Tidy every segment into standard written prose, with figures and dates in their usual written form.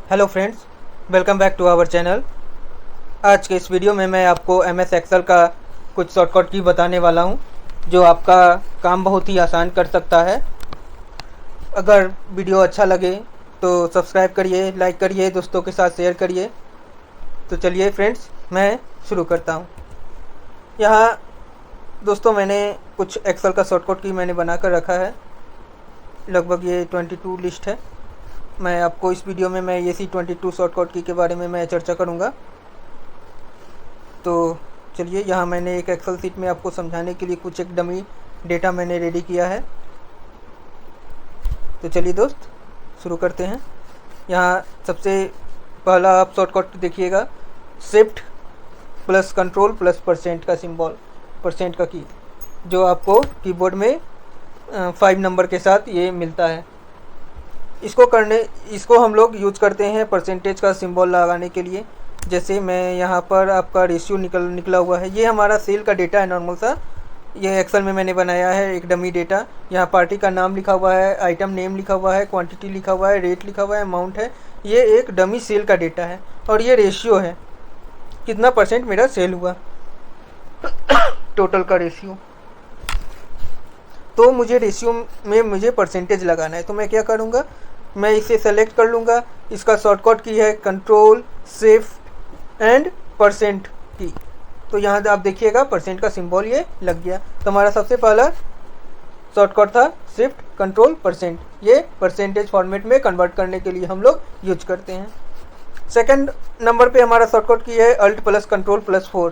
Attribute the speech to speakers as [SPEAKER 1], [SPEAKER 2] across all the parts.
[SPEAKER 1] Hello friends, welcome back to our channel. आज के इस वीडियो में मैं आपको MS एक्सेल का कुछ शॉर्टकट की बताने वाला हूं, जो आपका काम बहुत ही आसान कर सकता है। अगर वीडियो अच्छा लगे तो सब्सक्राइब करिए, लाइक करिए, दोस्तों के साथ शेयर करिए। तो चलिए फ्रेंड्स, मैं शुरू करता हूं। यहाँ दोस्तों मैंने कुछ एक्सेल का शॉर्टकट की मैंने बना कर रखा है। लगभग ये 22 लिस्ट है। मैं आपको इस वीडियो में मैं इसी 22 शॉर्टकट की के बारे में मैं चर्चा करूंगा। तो चलिए, यहाँ मैंने एक एक्सेल सीट में आपको समझाने के लिए कुछ एक डमी डेटा मैंने रेडी किया है। तो चलिए दोस्त, शुरू करते हैं। यहाँ सबसे पहला आप शॉर्टकट देखिएगा, shift plus control plus percent का सिंबल, परसेंट का की, जो आपको कीबोर्ड में 5 नंबर के साथ ये मिलता है। इसको हम लोग यूज करते हैं परसेंटेज का सिंबल लगाने के लिए। जैसे मैं यहाँ पर आपका रेशियो निकला हुआ है, ये हमारा सेल का डेटा है नॉर्मल सा। ये एक्सेल में मैंने बनाया है एक डमी डेटा। यहाँ पार्टी का नाम लिखा हुआ है, आइटम नेम लिखा हुआ है, क्वांटिटी लिखा हुआ है, रेट लिखा हुआ है, अमाउंट है। ये एक डमी सेल का डेटा है और ये रेशियो है, कितना परसेंट मेरा सेल हुआ, टोटल का रेशियो। तो मुझे रेशियो में मुझे परसेंटेज लगाना है, तो मैं क्या करूँगा, मैं इसे सेलेक्ट कर लूँगा। इसका शॉर्टकट की है कंट्रोल शिफ्ट एंड परसेंट की। तो यहाँ आप देखिएगा परसेंट का सिंबल ये लग गया। तो हमारा सबसे पहला शॉर्टकट था शिफ्ट कंट्रोल परसेंट। ये परसेंटेज फॉर्मेट में कन्वर्ट करने के लिए हम लोग यूज करते हैं। सेकंड नंबर पे हमारा शॉर्टकट की है अल्ट प्लस कंट्रोल प्लस 4।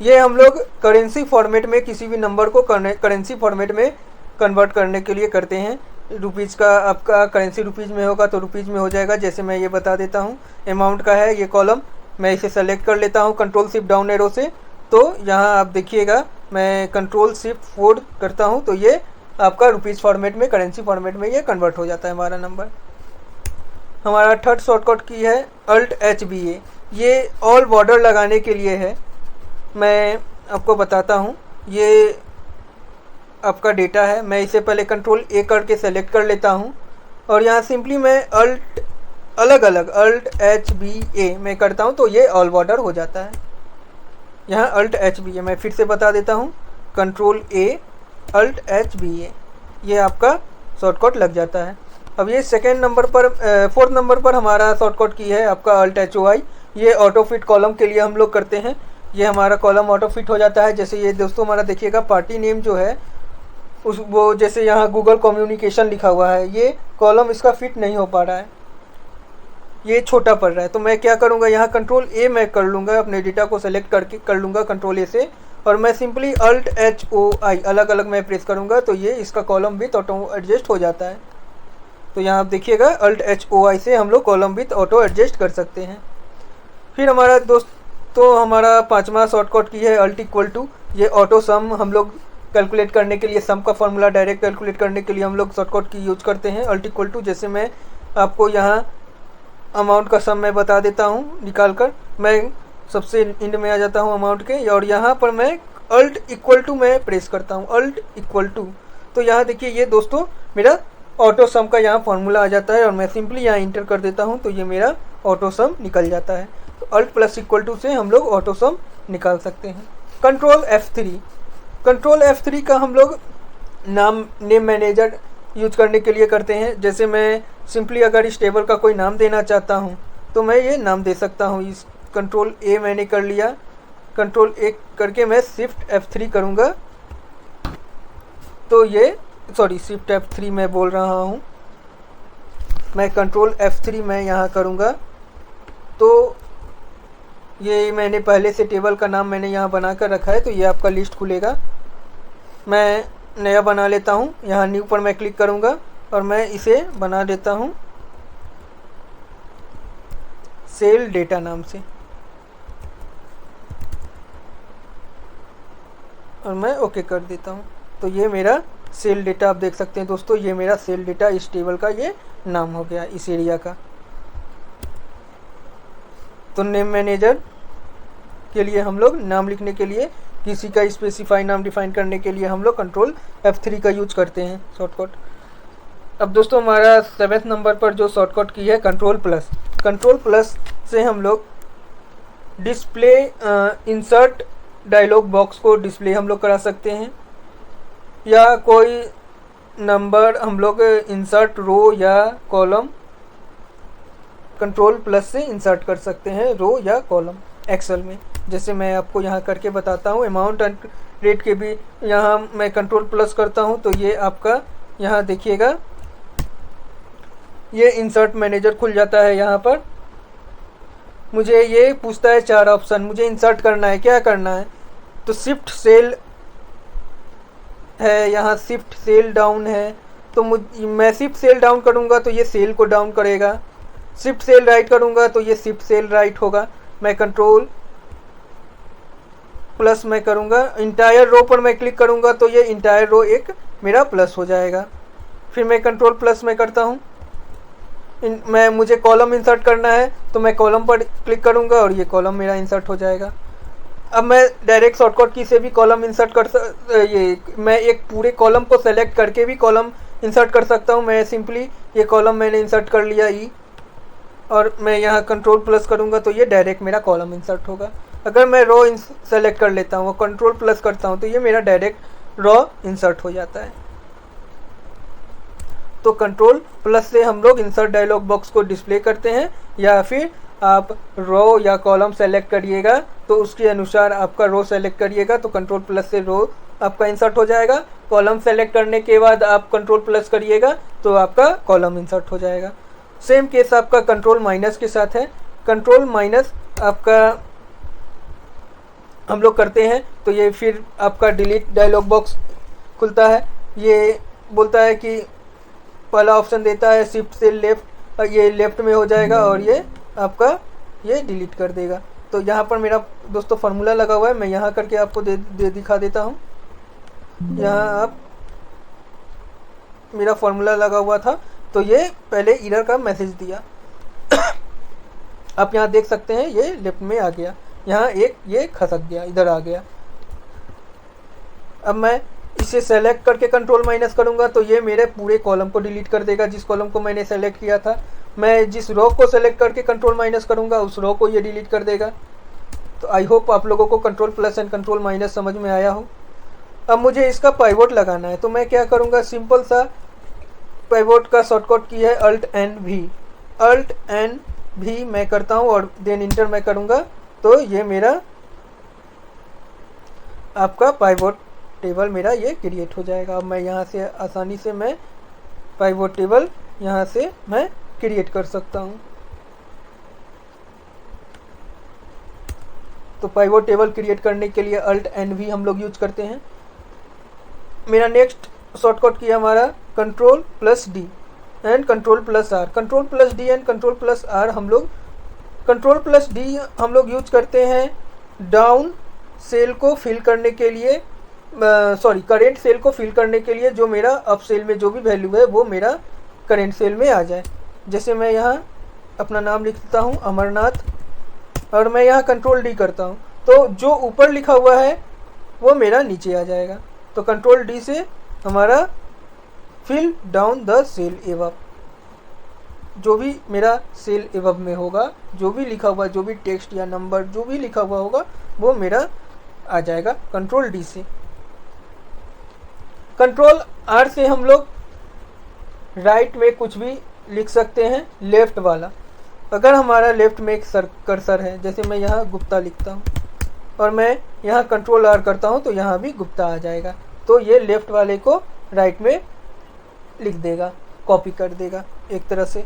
[SPEAKER 1] ये हम लोग करेंसी फॉर्मेट में किसी भी नंबर को करेंसी फॉर्मेट में कन्वर्ट करने के लिए करते हैं। रुपीज़ का आपका करेंसी रुपीज़ में होगा तो रुपीज़ में हो जाएगा। जैसे मैं ये बता देता हूँ, अमाउंट का है ये कॉलम, मैं इसे सेलेक्ट कर लेता हूँ कंट्रोल शिफ्ट डाउन एरो से। तो यहाँ आप देखिएगा मैं कंट्रोल शिफ्ट 4 करता हूँ, तो ये आपका रुपीज़ फॉर्मेट में, करेंसी फॉर्मेट में ये कन्वर्ट हो जाता है हमारा नंबर। हमारा थर्ड शॉर्टकट की है अल्ट HBA। ये ऑल बॉर्डर लगाने के लिए है। मैं आपको बताता हूँ, ये आपका डेटा है। मैं इसे पहले कंट्रोल A करके सेलेक्ट कर लेता हूँ और यहाँ सिंपली मैं अल्ट अलग अलग अल्ट HBA मैं करता हूँ, तो ये ऑल बॉर्डर हो जाता है। यहाँ अल्ट HBA मैं फिर से बता देता हूँ, कंट्रोल A अल्ट HBA, ये आपका शॉर्टकट लग जाता है। अब ये सेकेंड नंबर पर, फोर्थ नंबर पर हमारा शॉर्टकट की है आपका अल्ट HOI। ये ऑटो फिट कॉलम के लिए हम लोग करते हैं। ये हमारा कॉलम ऑटो फिट हो जाता है। जैसे ये दोस्तों हमारा देखिएगा पार्टी नेम जो है वो जैसे यहाँ गूगल कम्युनिकेशन लिखा हुआ है, ये कॉलम इसका फिट नहीं हो पा रहा है, ये छोटा पड़ रहा है। तो मैं क्या करूँगा, यहाँ कंट्रोल A मैं कर लूँगा, अपने डेटा को सेलेक्ट करके कर लूँगा कंट्रोल A से, और मैं सिंपली अल्ट HOI अलग अलग मैं प्रेस करूँगा, तो ये इसका कॉलम विथ ऑटो एडजस्ट हो जाता है। तो यहाँ आप देखिएगा अल्ट HOI से हम लोग कॉलम विथ ऑटो एडजस्ट कर सकते हैं। फिर हमारा दोस्तों हमारा पाँचवा शॉर्टकट की है अल्ट इक्वल टू। ये ऑटो सम हम लोग कैलकुलेट करने के लिए, सम का फॉर्मूला डायरेक्ट कैलकुलेट करने के लिए हम लोग शॉर्टकट की यूज करते हैं अल्ट इक्वल टू। जैसे मैं आपको यहाँ अमाउंट का सम मैं बता देता हूँ निकाल कर, मैं सबसे इंड में आ जाता हूँ अमाउंट के, और यहाँ पर मैं अल्ट इक्वल टू मैं प्रेस करता हूँ, अल्ट इक्वल टू। तो यहाँ देखिए ये दोस्तों मेरा ऑटो सम का यहाँ फॉर्मूला आ जाता है, और मैं सिंपली यहाँ इंटर कर देता हूँ, तो ये मेरा ऑटो सम निकल जाता है। तो अल्ट प्लस इक्वल टू से हम लोग ऑटो सम निकाल सकते हैं। कंट्रोल F3, कंट्रोल F3 का हम लोग नेम मैनेजर यूज करने के लिए करते हैं। जैसे मैं सिंपली अगर इस टेबल का कोई नाम देना चाहता हूँ तो मैं ये नाम दे सकता हूँ। इस कंट्रोल A मैंने कर लिया, कंट्रोल A करके मैं शिफ्ट F3 करूँगा, तो ये शिफ्ट F3 मैं बोल रहा हूँ, मैं कंट्रोल F3 मैं यहाँ करूँगा, तो ये मैंने पहले से टेबल का नाम मैंने यहाँ बना कर रखा है, तो ये आपका लिस्ट खुलेगा। मैं नया बना लेता हूँ, यहाँ न्यू पर मैं क्लिक करूँगा और मैं इसे बना देता हूँ सेल डेटा नाम से, और मैं ओके कर देता हूँ। तो ये मेरा सेल डेटा आप देख सकते हैं दोस्तों, ये मेरा सेल डेटा इस टेबल का ये नाम हो गया इस एरिया का। तो नेम मैनेजर के लिए हम लोग नाम लिखने के लिए, किसी का स्पेसिफाई नाम डिफाइन करने के लिए हम लोग कंट्रोल F3 का यूज करते हैं शॉर्टकट। अब दोस्तों हमारा 7वें नंबर पर जो शॉर्टकट की है कंट्रोल प्लस। कंट्रोल प्लस से हम लोग डिस्प्ले इंसर्ट डायलॉग बॉक्स को डिस्प्ले हम लोग करा सकते हैं, या कोई नंबर हम लोग इंसर्ट रो या कॉलम कंट्रोल प्लस से इंसर्ट कर सकते हैं, रो या कॉलम एक्सेल में। जैसे मैं आपको यहाँ करके बताता हूँ, अमाउंट एंड रेट के भी यहाँ मैं कंट्रोल प्लस करता हूँ तो ये आपका यहाँ देखिएगा ये इंसर्ट मैनेजर खुल जाता है। यहाँ पर मुझे ये पूछता है 4 ऑप्शन, मुझे इंसर्ट करना है, क्या करना है, तो शिफ्ट सेल है, यहाँ शिफ्ट सेल डाउन है, तो मैं शिफ्ट सेल डाउन करूँगा तो ये सेल को डाउन करेगा, शिफ्ट सेल राइट करूँगा तो ये शिफ्ट सेल राइट होगा। मैं कंट्रोल प्लस मैं करूँगा, इंटायर रो पर मैं क्लिक करूँगा तो ये इंटायर रो एक मेरा प्लस हो जाएगा। फिर मैं कंट्रोल प्लस में करता हूँ, मुझे कॉलम इंसर्ट करना है तो मैं कॉलम पर क्लिक करूँगा और ये कॉलम मेरा इंसर्ट हो जाएगा। अब मैं डायरेक्ट शॉर्टकट की से भी कॉलम इंसर्ट मैं एक पूरे कॉलम को सेलेक्ट करके भी कॉलम इंसर्ट कर सकता हूँ। मैं सिंपली ये कॉलम मैंने इंसर्ट कर लिया ई, और मैं यहाँ कंट्रोल प्लस करूँगा तो ये डायरेक्ट मेरा कॉलम इंसर्ट होगा। अगर मैं रो सेलेक्ट कर लेता हूँ और कंट्रोल प्लस करता हूँ तो ये मेरा डायरेक्ट रो इंसर्ट हो जाता है। तो कंट्रोल प्लस से हम लोग इंसर्ट डायलॉग बॉक्स को डिस्प्ले करते हैं, या फिर आप रो या कॉलम सेलेक्ट करिएगा तो उसके अनुसार आपका रो सेलेक्ट करिएगा तो कंट्रोल प्लस से रो आपका इंसर्ट हो जाएगा। कॉलम सेलेक्ट करने के बाद आप कंट्रोल प्लस करिएगा तो आपका कॉलम इंसर्ट हो जाएगा। सेम केस आपका कंट्रोल माइनस के साथ है। कंट्रोल माइनस आपका हम लोग करते हैं तो ये फिर आपका डिलीट डायलॉग बॉक्स खुलता है। ये बोलता है कि पहला ऑप्शन देता है शिफ्ट से लेफ्ट, ये लेफ्ट में हो जाएगा और ये आपका ये डिलीट कर देगा। तो यहाँ पर मेरा दोस्तों फार्मूला लगा हुआ है, मैं यहाँ करके आपको दिखा देता हूँ। यहाँ आप मेरा फार्मूला लगा हुआ था तो ये पहले एरर का मैसेज दिया आप यहाँ देख सकते हैं ये लेफ्ट में आ गया, यहाँ एक ये खसक गया, इधर आ गया। अब मैं इसे सेलेक्ट करके कंट्रोल माइनस करूँगा तो ये मेरे पूरे कॉलम को डिलीट कर देगा, जिस कॉलम को मैंने सेलेक्ट किया था। मैं जिस रो को सेलेक्ट करके कंट्रोल माइनस करूँगा उस रो को ये डिलीट कर देगा। तो आई होप आप लोगों को control plus and control minus समझ में आया हो। अब मुझे इसका पाइवोट लगाना है तो मैं क्या करूँगा, सिंपल सा पाइवोट का शॉर्टकट की है Alt N V. Alt N भी मैं करता हूँ और देन इंटर मैं करूँगा तो ये मेरा आपका पाइवोट टेबल मेरा ये क्रिएट हो जाएगा। अब मैं यहाँ से आसानी से मैं पाइवोट टेबल यहाँ से मैं क्रिएट कर सकता हूँ। तो पाइवोट टेबल क्रिएट करने के लिए अल्ट एन वी हम लोग यूज करते हैं। मेरा नेक्स्ट शॉर्टकट की हमारा control plus D and control plus R. Control plus D and control plus R हम लोग कंट्रोल प्लस डी हम लोग यूज करते हैं डाउन सेल को फिल करने के लिए, करेंट सेल को फिल करने के लिए, जो मेरा अप सेल में जो भी वैल्यू है वो मेरा करेंट सेल में आ जाए। जैसे मैं यहाँ अपना नाम लिखता हूँ अमरनाथ और मैं यहाँ कंट्रोल डी करता हूँ तो जो ऊपर लिखा हुआ है वो मेरा नीचे आ जाएगा। तो कंट्रोल डी से हमारा fill down the cell above, जो भी मेरा सेल एवब में होगा, जो भी लिखा हुआ, जो भी टेक्स्ट या नंबर जो भी लिखा हुआ होगा वो मेरा आ जाएगा कंट्रोल डी से। कंट्रोल आर से हम लोग राइट में कुछ भी लिख सकते हैं, लेफ्ट वाला। अगर हमारा लेफ्ट में एक कर्सर है, जैसे मैं यहाँ गुप्ता लिखता हूँ और मैं यहाँ कंट्रोल आर करता हूँ तो यहाँ भी गुप्ता आ जाएगा। तो ये लेफ्ट वाले को राइट में लिख देगा, कॉपी कर देगा एक तरह से।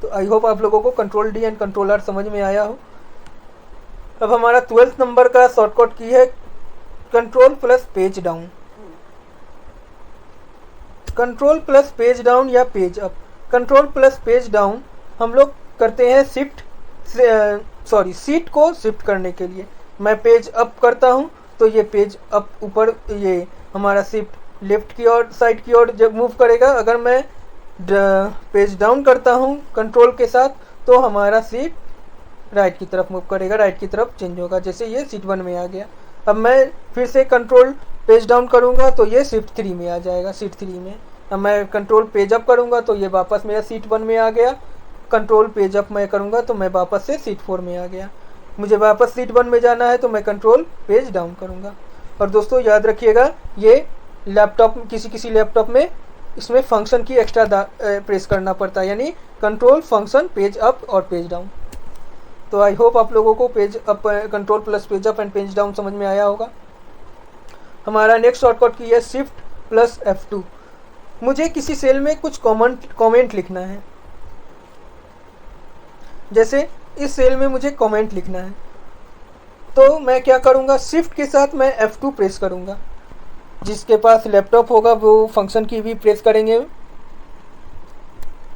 [SPEAKER 1] तो आई होप आप लोगों को control D and control R समझ में आया हो। अब हमारा 12th नंबर का शॉर्टकट की है control plus page down. Control plus page down या page up. Control plus page down हम लोग करते हैं सीट को शिफ्ट करने के लिए। मैं पेज अप करता हूं तो ये पेज अप ऊपर, ये हमारा शिफ्ट लेफ्ट की ओर साइड की ओर जब मूव करेगा। अगर मैं पेज डाउन करता हूं कंट्रोल के साथ तो हमारा सीट राइट की तरफ मूव करेगा, राइट की तरफ चेंज होगा। जैसे ये सीट 1 में आ गया। अब मैं फिर से कंट्रोल पेज डाउन करूंगा तो ये शिफ्ट 3 में आ जाएगा, सीट 3 में। अब मैं कंट्रोल पेज अप करूंगा तो ये वापस मेरा सीट 1 में आ गया। कंट्रोल पेज अप मैं करूँगा तो मैं वापस से शीट 4 में आ गया। मुझे वापस शीट 1 में जाना है तो मैं कंट्रोल पेज डाउन करूँगा। और दोस्तों याद रखिएगा, ये लैपटॉप किसी लैपटॉप में इसमें फंक्शन की एक्स्ट्रा प्रेस करना पड़ता है, यानी कंट्रोल फंक्शन पेज अप और पेज डाउन। तो आई होप आप लोगों को page up control plus page up and page down समझ में आया होगा। हमारा नेक्स्ट शॉर्टकट की है शिफ्ट प्लस F2। मुझे किसी सेल में कुछ कमेंट लिखना है, जैसे इस सेल में मुझे कमेंट लिखना है, तो मैं क्या करूँगा, शिफ्ट के साथ मैं F2 प्रेस करूँगा। जिसके पास लैपटॉप होगा वो फंक्शन की भी प्रेस करेंगे।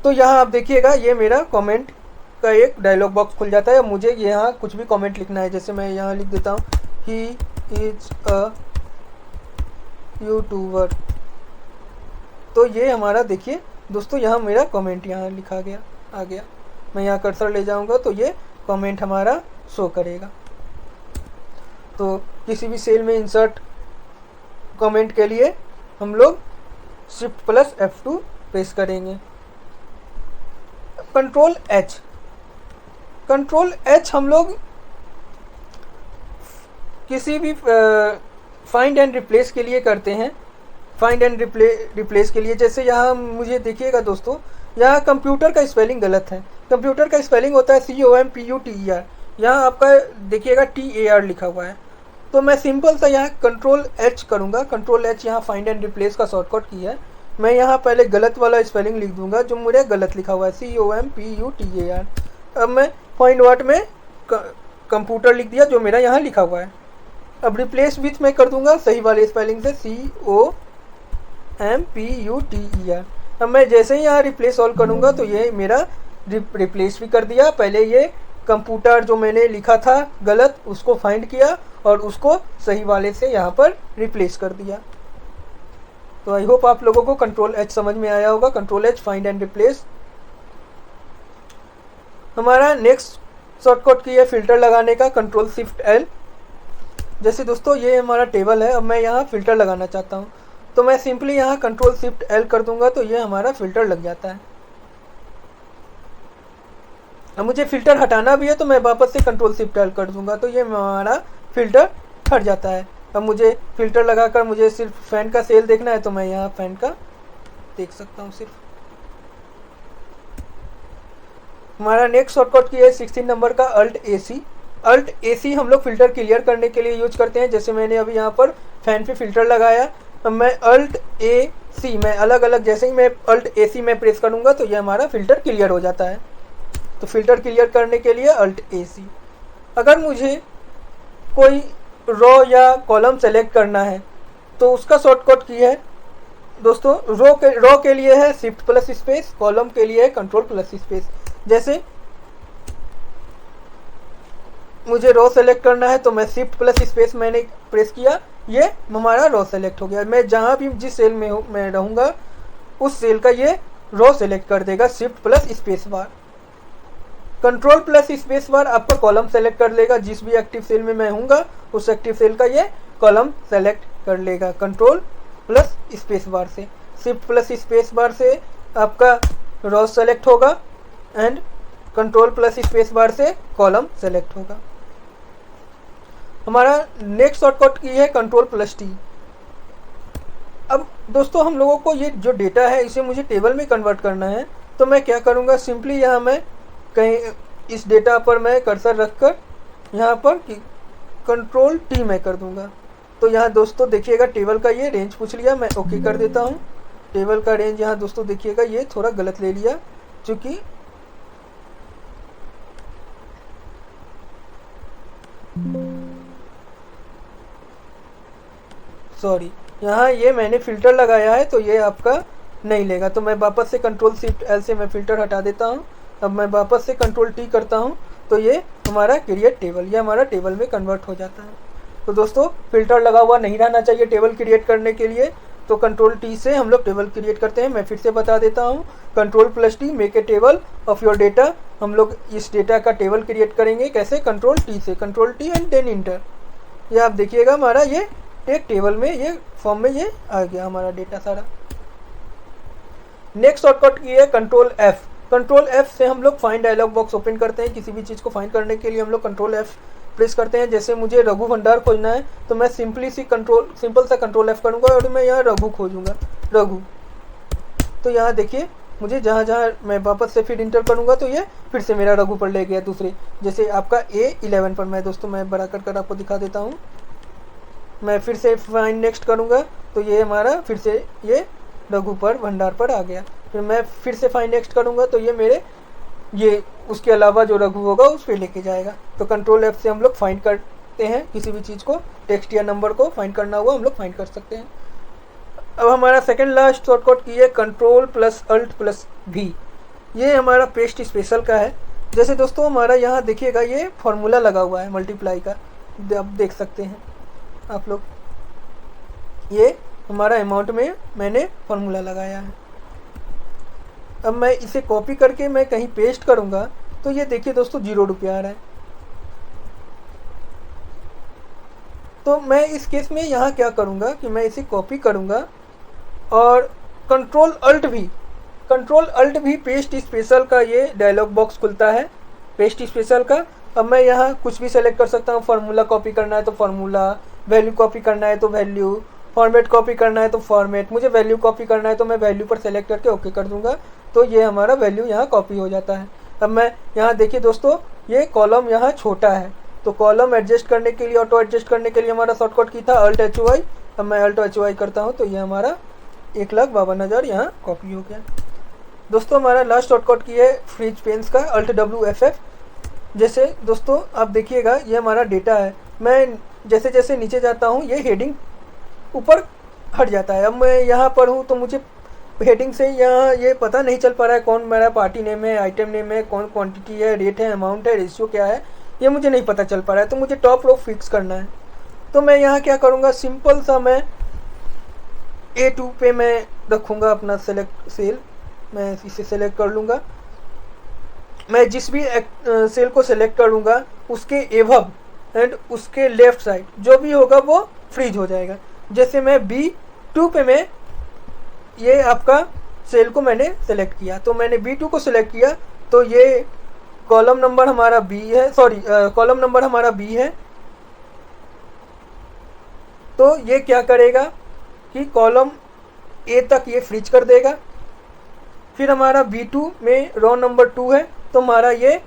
[SPEAKER 1] तो यहाँ आप देखिएगा ये मेरा कमेंट का एक डायलॉग बॉक्स खुल जाता है। मुझे यहाँ कुछ भी कमेंट लिखना है, जैसे मैं यहाँ लिख देता हूँ ही इज अ यूट्यूबर। तो ये हमारा देखिए दोस्तों, यहाँ मेरा कमेंट यहाँ लिखा गया आ गया। मैं यहाँ कर्सर ले जाऊँगा तो ये कमेंट हमारा शो करेगा। तो किसी भी सेल में इंसर्ट कमेंट के लिए हम लोग शिफ्ट प्लस F2 प्रेस करेंगे। कंट्रोल H हम लोग किसी भी फाइंड एंड रिप्लेस के लिए करते हैं। फाइंड एंड रिप्लेस के लिए, जैसे यहाँ मुझे देखिएगा दोस्तों, यहाँ कंप्यूटर का स्पेलिंग गलत है। कंप्यूटर का स्पेलिंग होता है COMPUTER, यहाँ आपका देखिएगा TAR लिखा हुआ है। तो मैं सिंपल सा यहाँ कंट्रोल H करूँगा। कंट्रोल H यहाँ फाइंड एंड रिप्लेस का शॉर्टकट की है। मैं यहाँ पहले गलत वाला स्पेलिंग लिख दूंगा जो मुझे गलत लिखा हुआ है COMPUTER। अब मैं फाइंड व्हाट में कंप्यूटर लिख दिया जो मेरा यहाँ लिखा हुआ है। अब रिप्लेस विथ मैं कर दूंगा सही वाले स्पेलिंग से COMPUTER। अब मैं जैसे ही यहाँ रिप्लेस ऑल करूँगा तो ये मेरा रिप्लेस भी कर दिया। पहले ये कंप्यूटर जो मैंने लिखा था गलत उसको फाइंड किया और उसको सही वाले से यहाँ पर रिप्लेस कर दिया। तो आई होप आप लोगों को कंट्रोल H समझ में आया होगा। Control H find and replace. हमारा नेक्स्ट शॉर्टकट की है फिल्टर लगाने का, कंट्रोल शिफ्ट L। जैसे दोस्तों ये हमारा टेबल है, अब मैं यहाँ फिल्टर लगाना चाहता हूँ तो मैं सिंपली यहाँ कंट्रोल शिफ्ट L कर दूंगा तो ये हमारा फिल्टर लग जाता है। अब मुझे फिल्टर हटाना भी है तो मैं वापस से कंट्रोल शिफ्ट L कर दूंगा तो ये हमारा फिल्टर हट जाता है। अब मुझे फिल्टर लगाकर मुझे सिर्फ फैन का सेल देखना है तो मैं यहाँ फैन का देख सकता हूँ सिर्फ। हमारा नेक्स्ट शॉर्टकट की है 16 नंबर का अल्ट AC हम लोग फिल्टर क्लियर करने के लिए यूज करते हैं। जैसे मैंने अभी यहाँ पर फैन पे फिल्टर लगाया, अब मैं अल्ट AC मैं अलग अलग, जैसे ही मैं अल्ट AC में प्रेस करूँगा तो ये हमारा फिल्टर क्लियर हो जाता है। तो फिल्टर क्लियर करने के लिए अल्ट AC। अगर मुझे कोई रो या कॉलम सेलेक्ट करना है तो उसका शॉर्टकट की है दोस्तों, रो के लिए है शिफ्ट प्लस स्पेस, कॉलम के लिए है कंट्रोल प्लस स्पेस। जैसे मुझे रो सेलेक्ट करना है तो मैं शिफ्ट प्लस स्पेस मैंने प्रेस किया, ये हमारा रो सेलेक्ट हो गया। मैं जहाँ भी जिस सेल में मैं रहूँगा उस सेल का ये रो सेलेक्ट कर देगा shift plus space bar. Control plus space bar आपका कॉलम सेलेक्ट कर लेगा, जिस भी एक्टिव सेल में मैं हूँगा उस एक्टिव सेल का ये कॉलम सेलेक्ट कर लेगा कंट्रोल प्लस स्पेस बार से। शिफ्ट प्लस स्पेस बार से आपका रो सेलेक्ट होगा and control plus space bar से कॉलम सेलेक्ट होगा। हमारा नेक्स्ट शॉर्टकट की है कंट्रोल प्लस T। अब दोस्तों हम लोगों को ये जो डेटा है इसे मुझे टेबल में कन्वर्ट करना है तो मैं क्या करूँगा, सिंपली यहाँ मैं कहीं इस डेटा पर मैं कर्सर रखकर यहाँ पर कंट्रोल T मैं कर दूँगा। तो यहाँ दोस्तों देखिएगा टेबल का ये रेंज पूछ लिया, मैं ओके कर देता हूँ। टेबल का रेंज यहाँ दोस्तों देखिएगा ये थोड़ा गलत ले लिया, क्योंकि सॉरी यहाँ ये मैंने फिल्टर लगाया है तो ये आपका नहीं लेगा। तो मैं वापस से कंट्रोल शिफ्ट L से मैं फिल्टर हटा देता हूँ। अब मैं वापस से कंट्रोल T करता हूँ तो ये हमारा क्रिएट टेबल, ये हमारा टेबल में कन्वर्ट हो जाता है। तो दोस्तों फिल्टर लगा हुआ नहीं रहना चाहिए टेबल क्रिएट करने के लिए। तो कंट्रोल T से हम लोग टेबल क्रिएट करते हैं। मैं फिर से बता देता हूँ, control plus T make a table of your data. हम लोग इस डेटा का टेबल क्रिएट करेंगे कैसे, कंट्रोल T से, control T and then enter. ये आप देखिएगा हमारा ये एक टेबल में ये फॉर्म में ये आ गया हमारा डेटा सारा। नेक्स्ट शॉर्टकट की है कंट्रोल F। कंट्रोल F से हम लोग फाइंड डायलॉग बॉक्स ओपन करते हैं। किसी भी चीज़ को फाइंड करने के लिए हम लोग कंट्रोल F प्रेस करते हैं। जैसे मुझे रघु भंडार खोजना है तो मैं सिंपल सा कंट्रोल F करूँगा और मैं यहाँ रघु खोजूँगा, रघु। तो यहाँ देखिए मुझे जहाँ जहाँ मैं वापस से फिर इंटर करूँगा तो ये फिर से मेरा रघु पर ले गया दूसरे। जैसे आपका A11 पर मैं दोस्तों मैं बड़ा कर आपको दिखा देता हूँ। मैं फिर से फाइंड नेक्स्ट करूँगा तो ये हमारा फिर से ये रघु पर भंडार पर आ गया। फिर मैं फिर से फाइंड नेक्स्ट करूँगा तो ये मेरे ये उसके अलावा जो रघु होगा उस पर लेके जाएगा। तो कंट्रोल F से हम लोग फाइंड करते हैं किसी भी चीज़ को, टेक्स्ट या नंबर को फाइंड करना हुआ हम लोग फाइंड कर सकते हैं। अब हमारा सेकंड लास्ट शॉर्टकट की है control plus alt plus V। ये हमारा पेस्ट स्पेशल का है। जैसे दोस्तों हमारा यहाँ देखिएगा ये फॉर्मूला लगा हुआ है मल्टीप्लाई का, आप देख सकते हैं आप लोग। ये हमारा अमाउंट में मैंने फॉर्मूला लगाया है। अब मैं इसे कॉपी करके मैं कहीं पेस्ट करूँगा तो ये देखिए दोस्तों 0 रुपया आ रहा है। तो मैं इस केस में यहाँ क्या करूँगा कि मैं इसे कॉपी करूँगा और कंट्रोल अल्ट भी पेस्ट स्पेशल का ये डायलॉग बॉक्स खुलता है पेस्ट स्पेशल का। अब मैं यहाँ कुछ भी सेलेक्ट कर सकता हूँ। फार्मूला कॉपी करना है तो फार्मूला, वैल्यू कॉपी करना है तो वैल्यू, फॉर्मेट कॉपी करना है तो फॉर्मेट। मुझे वैल्यू कॉपी करना है तो मैं वैल्यू पर सेलेक्ट करके ओके कर दूंगा तो ये हमारा वैल्यू यहाँ कॉपी हो जाता है। अब मैं यहाँ देखिए दोस्तों ये कॉलम यहाँ छोटा है तो कॉलम एडजस्ट करने के लिए, ऑटो एडजस्ट करने के लिए हमारा शॉर्टकट की था अल्ट HY। अब मैं अल्ट HY करता हूँ तो ये हमारा 1,52,000 यहाँ कॉपी हो गया। दोस्तों हमारा लास्ट शॉर्टकट की है फ्रीज पेन्स का अल्ट WFF। जैसे दोस्तों आप देखिएगा ये हमारा डेटा है, मैं जैसे जैसे नीचे जाता हूँ ये हेडिंग ऊपर हट जाता है। अब मैं यहाँ पर हूँ तो मुझे हेडिंग से यहाँ ये पता नहीं चल पा रहा है कौन मेरा पार्टी नेम है, आइटम नेम है, कौन क्वांटिटी है, रेट है, अमाउंट है, रेशियो क्या है, ये मुझे नहीं पता चल पा रहा है। तो मुझे टॉप रो फिक्स करना है तो मैं यहाँ क्या करूँगा, सिंपल सा मैं A2 पे मैं रखूँगा अपना सेलेक्ट सेल। मैं इसे सेलेक्ट कर लूँगा। मैं जिस भी सेल को सेलेक्ट करूँगा उसके एबव एंड उसके लेफ्ट साइड जो भी होगा वो फ्रीज हो जाएगा। जैसे मैं B2 पे मैं ये आपका सेल को मैंने सेलेक्ट किया तो मैंने B2 को सिलेक्ट किया तो ये कॉलम नंबर हमारा B है, सॉरी कॉलम नंबर हमारा B है। तो ये क्या करेगा कि कॉलम A तक ये फ्रीज कर देगा। फिर हमारा B2 में रो नंबर 2 है तो हमारा ये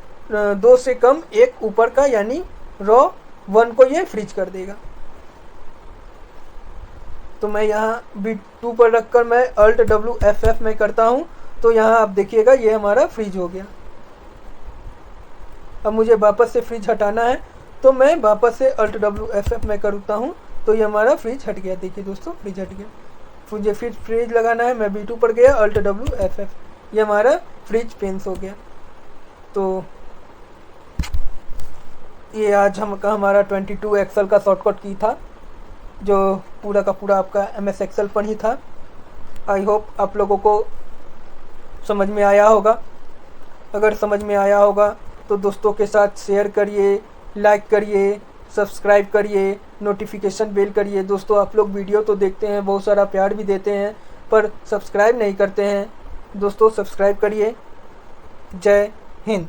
[SPEAKER 1] 2 से कम एक ऊपर का यानी रो 1 को ये फ्रीज कर देगा। तो मैं यहाँ B2 पर रखकर मैं अल्ट WFF में करता हूँ तो यहाँ आप देखिएगा ये हमारा फ्रीज हो गया। अब मुझे वापस से फ्रीज हटाना है तो मैं वापस से अल्ट WFF में करता हूँ तो ये हमारा फ्रीज हट गया। देखिए दोस्तों फ्रीज हट गया। मुझे फिर फ्रीज लगाना है, मैं B2 पर गया अल्ट WFF, ये हमारा फ्रीज पेन्स हो गया। तो ये आज हमारा 22 एक्सेल का शॉर्टकट की था जो पूरा का पूरा आपका MS एक्सेल पर ही था। आई होप आप लोगों को समझ में आया होगा। अगर समझ में आया होगा तो दोस्तों के साथ शेयर करिए, लाइक करिए, सब्सक्राइब करिए, नोटिफिकेशन बेल करिए। दोस्तों आप लोग वीडियो तो देखते हैं, बहुत सारा प्यार भी देते हैं पर सब्सक्राइब नहीं करते हैं। दोस्तों सब्सक्राइब करिए। जय हिंद।